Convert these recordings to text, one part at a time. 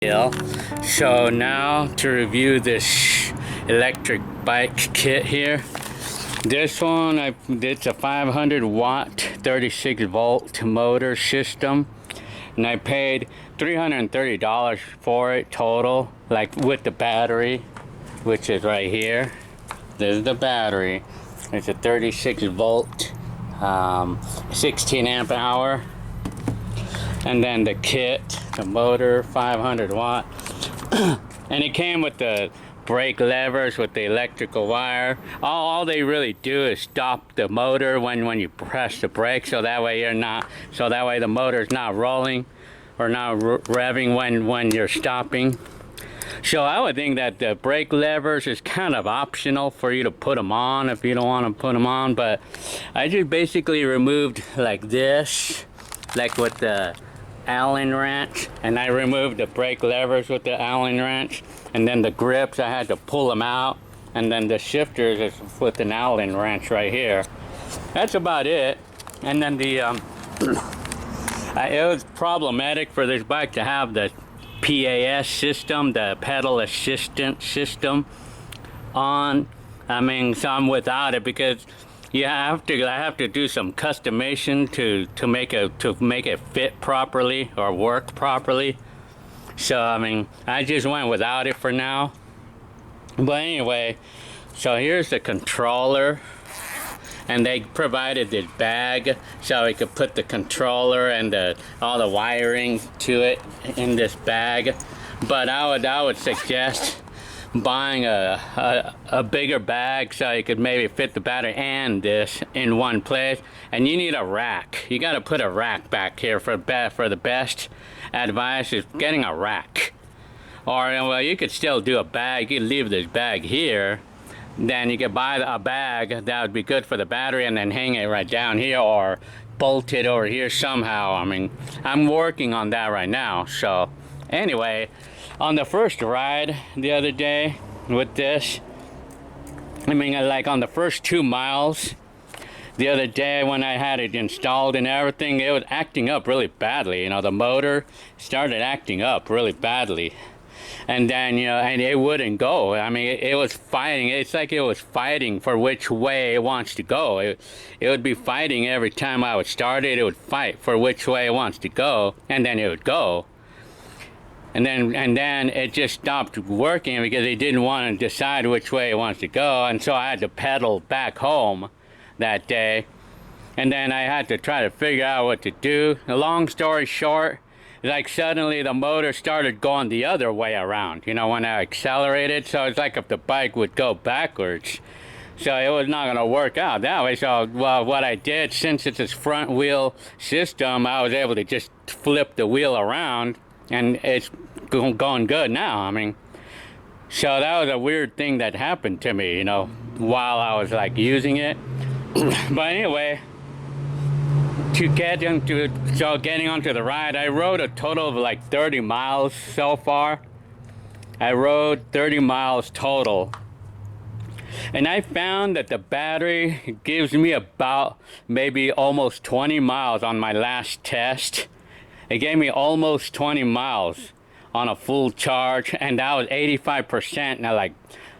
So now to review this electric bike kit here. This one, it's a 500 watt 36 volt motor system, and I paid $330 for it total, like with the battery, which is right here. There's the battery. It's a 36 volt 16 amp hour, and then the kit, the motor, 500 watt. And it came with the brake levers with the electrical wire. All they really do is stop the motor when you press the brake, so that way the motor's not rolling or not revving when you're stopping. So I would think that the brake levers is kind of optional for you to put them on if you don't want to put them on, but I just basically removed like this, like with the Allen wrench, and I removed the brake levers with the Allen wrench, and then the grips I had to pull them out, and then the shifters is with an Allen wrench right here. That's about it. And then the it was problematic for this bike to have the PAS system, the pedal assistance system on. I mean, so I'm without it because I have to do some customization to make it fit properly or work properly. So I mean, I just went without it for now. But anyway, so here's the controller, and they provided this bag so we could put the controller and all the wiring to it in this bag. But I would suggest buying a bigger bag so you could maybe fit the battery and this in one place. And you need a rack. You got to put a rack back here for the best advice is getting a rack. Or well, you could still do a bag. You could leave this bag here, then you could buy a bag that would be good for the battery and then hang it right down here or bolt it over here somehow. I mean, I'm working on that right now. So anyway, on the first ride the other day with this, I mean, like on the first 2 miles the other day when I had it installed and everything, it was acting up really badly. You know, the motor started acting up really badly. And then, you know, and it wouldn't go. I mean, it was fighting. It's like it was fighting for which way it wants to go. It would be fighting every time I would start it. It would fight for which way it wants to go, and then it would go. And then it just stopped working because it didn't want to decide which way it wants to go. And so I had to pedal back home that day. And then I had to try to figure out what to do. A long story short, like suddenly the motor started going the other way around, you know, when I accelerated. So it's like if the bike would go backwards. So it was not going to work out that way. So, well, what I did, since it's this front wheel system, I was able to just flip the wheel around, and it's going good now. I mean, so that was a weird thing that happened to me, you know, while I was like using it. But anyway, getting onto the ride, I rode a total of like 30 miles so far. I rode 30 miles total. And I found that the battery gives me about maybe almost 20 miles on my last test. It gave me almost 20 miles on a full charge, and that was 85%. Now, like,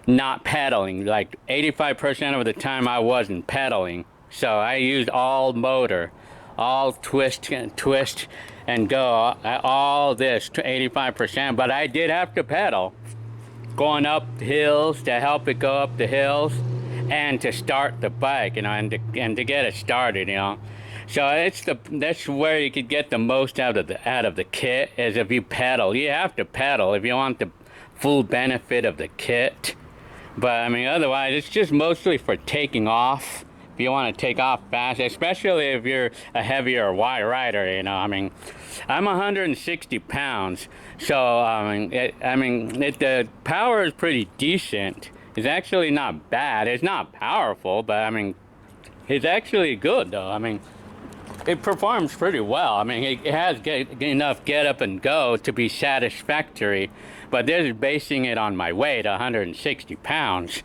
not pedaling. Like 85% of the time I wasn't pedaling. So I used all motor, all twist and go, all this to 85%. But I did have to pedal, going up hills to help it go up the hills, and to start the bike, you know, and to get it started, you know. So that's where you could get the most out of the kit, is if you pedal. You have to pedal if you want the full benefit of the kit. But I mean, otherwise it's just mostly for taking off. If you want to take off fast, especially if you're a heavier rider, you know. I mean, I'm 160 pounds, so the power is pretty decent. It's actually not bad. It's not powerful, but I mean, it's actually good though. I mean, it performs pretty well. I mean, it has enough get up and go to be satisfactory, but this is basing it on my weight, 160 pounds.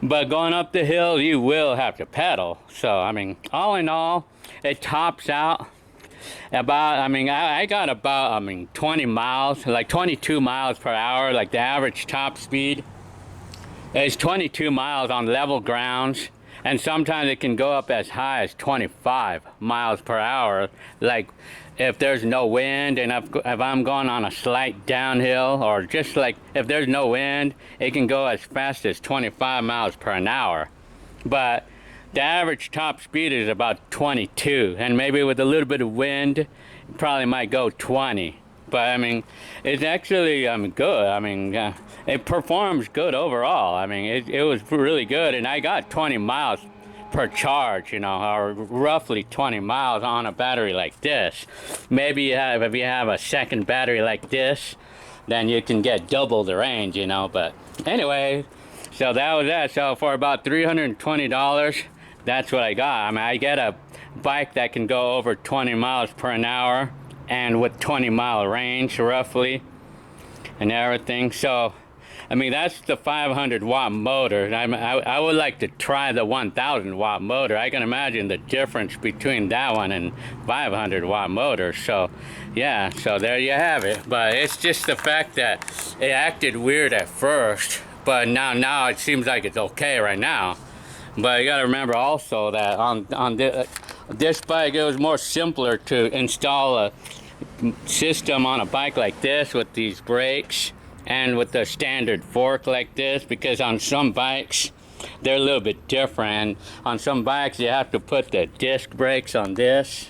But going up the hill, you will have to pedal. So, I mean, all in all, it tops out I got about 20 miles, like 22 miles per hour. Like the average top speed is 22 miles on level grounds, and sometimes it can go up as high as 25 miles per hour. Like if there's no wind, and if I'm going on a slight downhill, or just like if there's no wind, it can go as fast as 25 miles per an hour. But the average top speed is about 22, and maybe with a little bit of wind, it probably might go 20. But I mean, it's actually good. I mean, it performs good overall. I mean, it was really good, and I got 20 miles per charge, or roughly 20 miles on a battery like this. Maybe if you have a second battery like this, then you can get double the range, But anyway, so that was that. So for about $320, that's what I got. I mean, I get a bike that can go over 20 miles per an hour, and with 20-mile range roughly and everything. So I mean, that's the 500 watt motor. I would like to try the 1000 watt motor. I can imagine the difference between that one and 500 watt motor. So yeah, so there you have it. But it's just the fact that it acted weird at first, but now it seems like it's okay right now. But you got to remember also that on this bike, it was more simpler to install a system on a bike like this with these brakes and with the standard fork like this, because on some bikes they're a little bit different. On some bikes you have to put the disc brakes on this.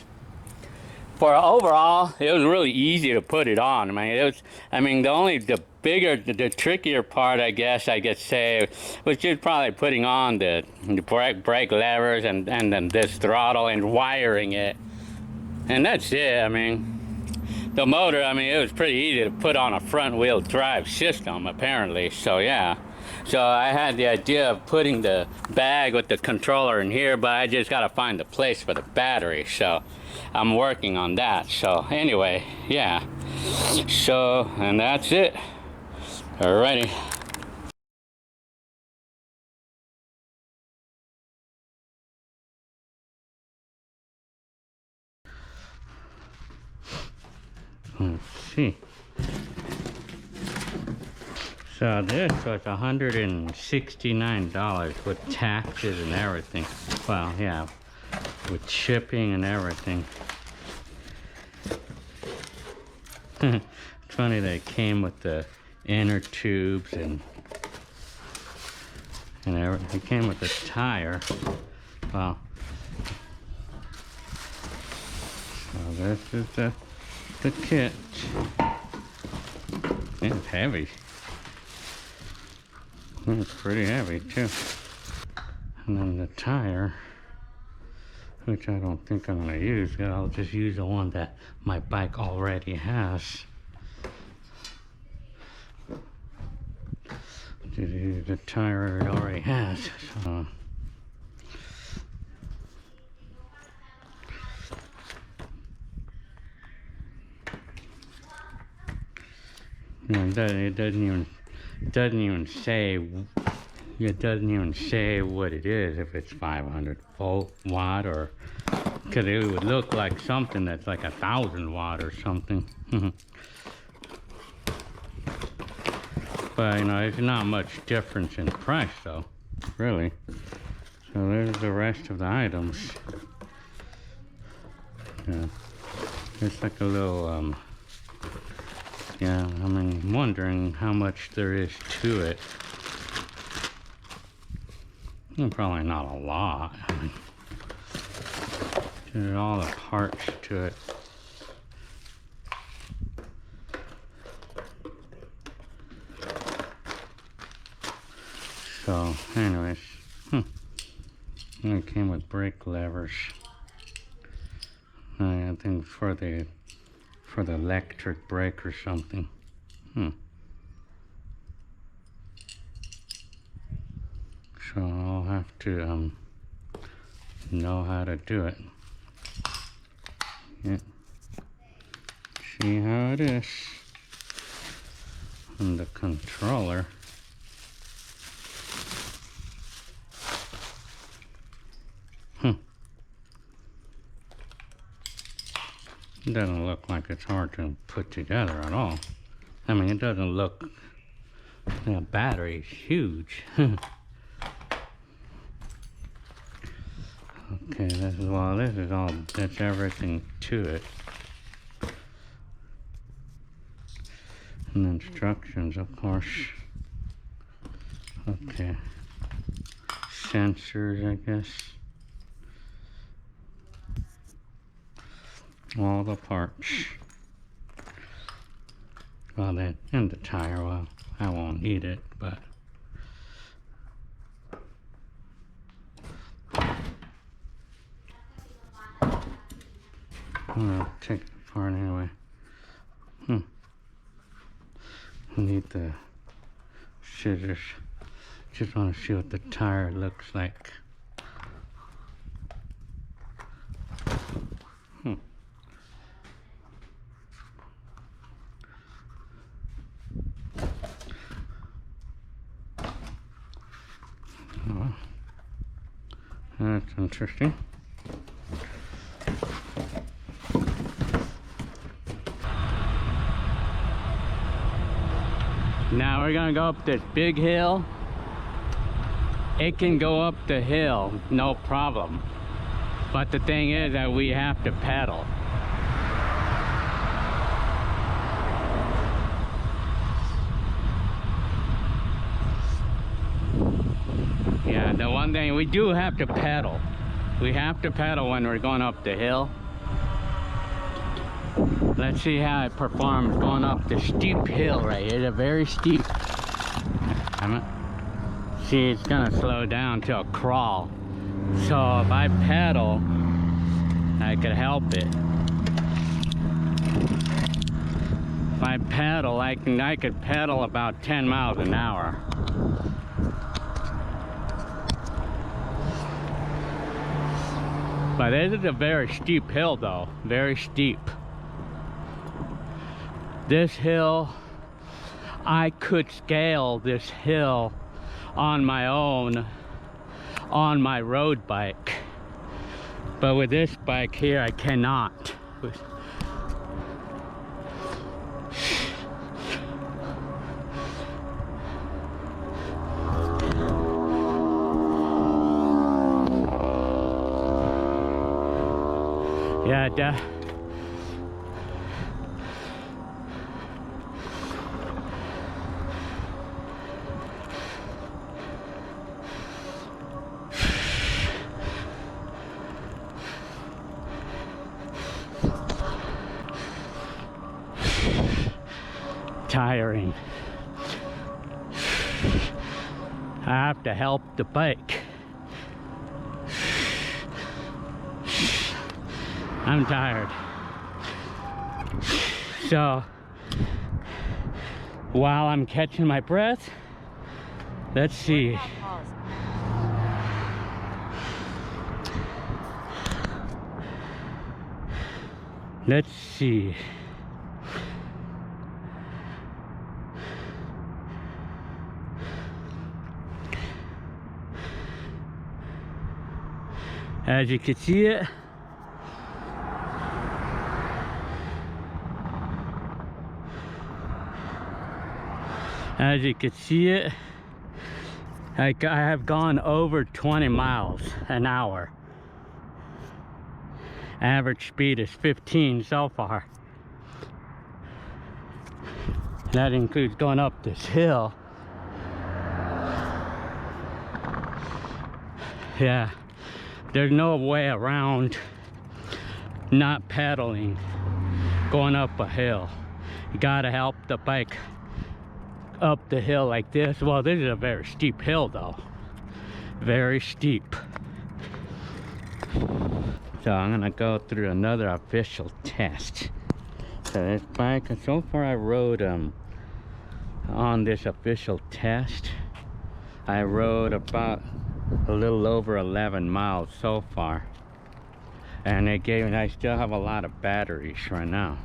For overall, it was really easy to put it on. The trickier part, I guess I could say, was just probably putting on the brake levers and then this throttle and wiring it. And that's it. I mean, the motor, it was pretty easy to put on a front wheel drive system, apparently. So yeah. So I had the idea of putting the bag with the controller in here, but I just got to find the place for the battery. So I'm working on that. So anyway, yeah. So, and that's it. Alrighty. Let's see. So this was $169 with taxes and everything. Well, yeah, with shipping and everything. It's funny that it came with the inner tubes and everything. It came with the tire. Well, so this is the kit. It's heavy. It's pretty heavy too. And then the tire, which I don't think I'm going to use. I'll just use the one that my bike already has. Just use the tire it already has. So. It doesn't even say what it is, if it's 500 watt or, because it would look like something that's like 1000 watt or something. But it's not much difference in price though, really. So there's the rest of the items. Yeah, it's like a little yeah, I'm wondering how much there is to it. Probably not a lot. There's all the parts to it. So, anyways, it came with brake levers. I think for the electric brake or something. So I'll have to know how to do it. Yeah. See how it is. And the controller. It doesn't look like it's hard to put together at all. I mean, it doesn't look, the battery's huge. Okay, this is all, that's everything to it. And instructions, of course. Okay. Sensors, I guess. All the parts. Well, then, and the tire, well, I won't need it, but. I'll take it apart anyway. I need the scissors. Just want to see what the tire looks like. Oh, that's interesting. Now we're gonna go up this big hill. It can go up the hill, no problem. But the thing is that we have to pedal. Yeah, the one thing, we do have to pedal. We have to pedal when we're going up the hill. Let's see how it performs going up the steep hill right here. It's a very steep. See, it's gonna slow down to a crawl. So if I pedal, I could help it. If I pedal, I could pedal about 10 miles an hour. But this is a very steep hill though, very steep. This hill, I could scale this hill on my own, on my road bike. But with this bike here, I cannot. Yeah, tiring. I have to help the bike. I'm tired. So, while I'm catching my breath, let's see. Let's see. As you can see it, I have gone over 20 miles an hour. Average speed is 15 so far. That includes going up this hill. Yeah, there's no way around not pedaling going up a hill. You gotta help the bike up the hill like this. Well, this is a very steep hill though, very steep. So I'm gonna go through another official test. So this bike, so far I rode on this official test, I rode about a little over 11 miles so far, and I still have a lot of batteries right now.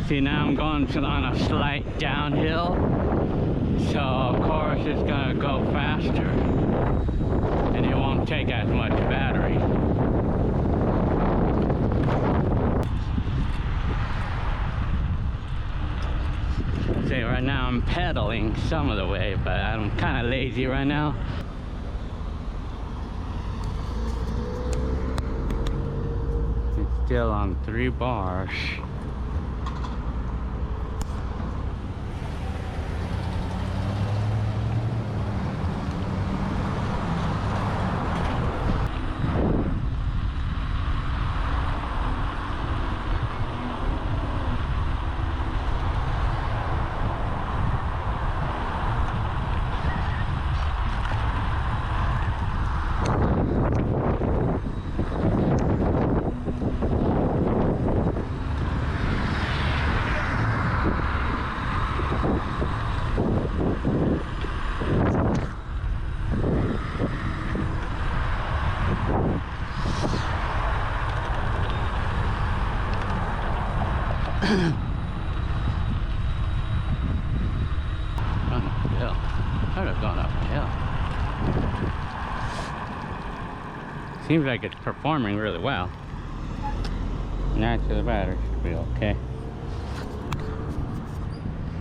See, now I'm going on a slight downhill, so of course it's gonna go faster and it won't take as much battery. See, right now I'm pedaling some of the way, but I'm kind of lazy right now. It's still on 3 bars. Uphill. Could have gone uphill. Seems like it's performing really well. Naturally, the battery should be okay.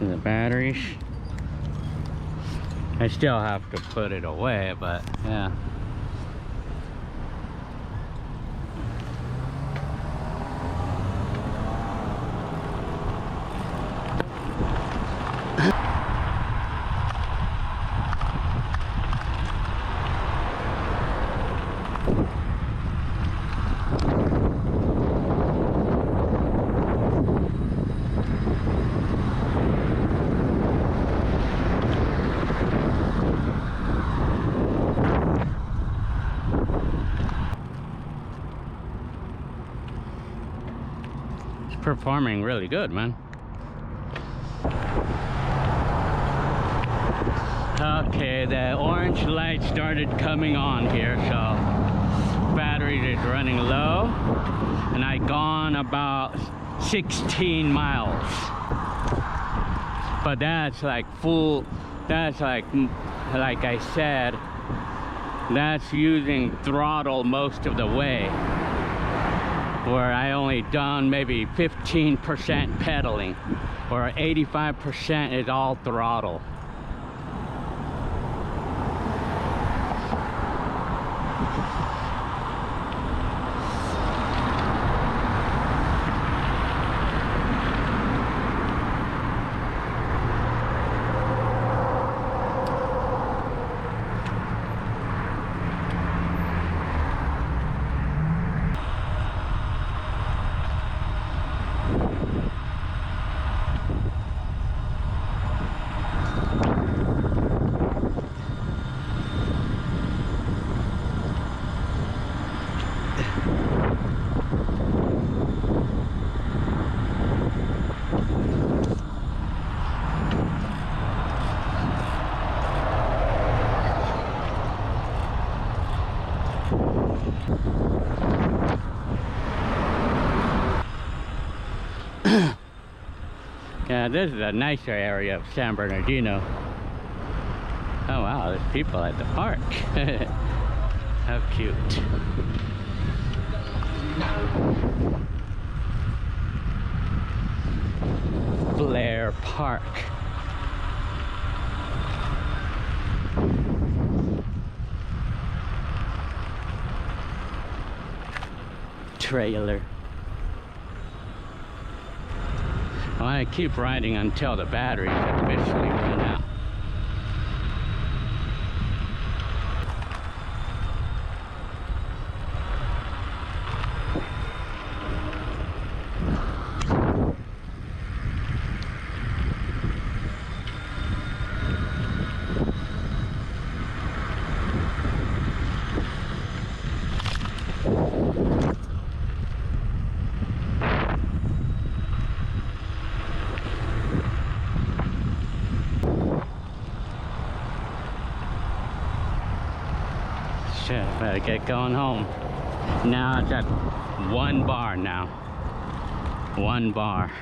And the batteries. I still have to put it away, but yeah. Performing really good, man. Okay, the orange light started coming on here, so battery is running low, and I gone about 16 miles. But that's like full, that's like I said, that's using throttle most of the way, where I only done maybe 15% pedaling, or 85% is all throttle. Yeah, this is a nicer area of San Bernardino. Oh wow, there's people at the park. How cute. Blair Park. Trailer. Well, I keep riding until the batteries officially run out. Shit, I better get going home. Now it's at 1 bar now. 1 bar.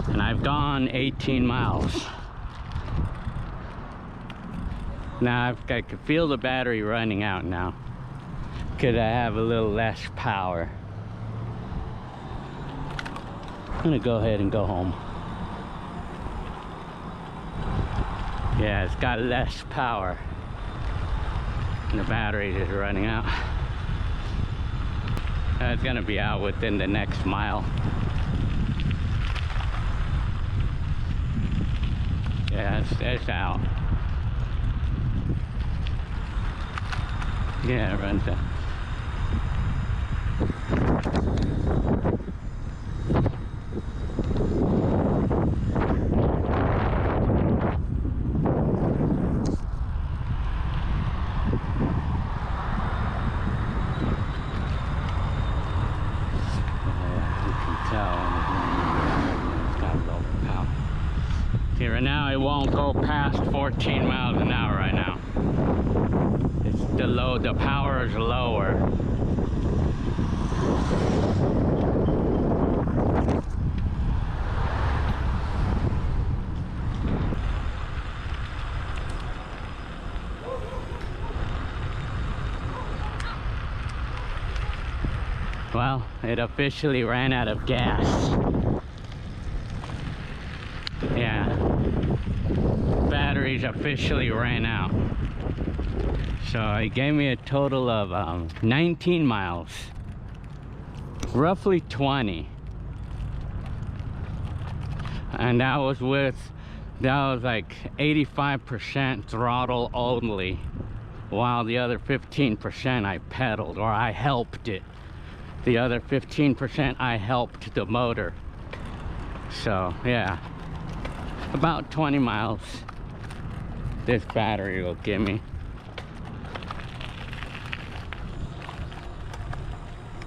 And I've gone 18 miles. Now I can feel the battery running out now, because I have a little less power. I'm gonna go ahead and go home. Yeah, it's got less power and the battery is running out. It's gonna be out within the next mile. Yeah, it's out. Yeah, it runs out. See, right now it won't go past 14 miles an hour right now. It's the power is lower. Well, it officially ran out of gas. Yeah, batteries officially ran out. So it gave me a total of 19 miles, roughly 20. And that was like 85% throttle only, while the other 15% I pedaled, or I helped it. The other 15% I helped the motor. So yeah, about 20 miles this battery will give me.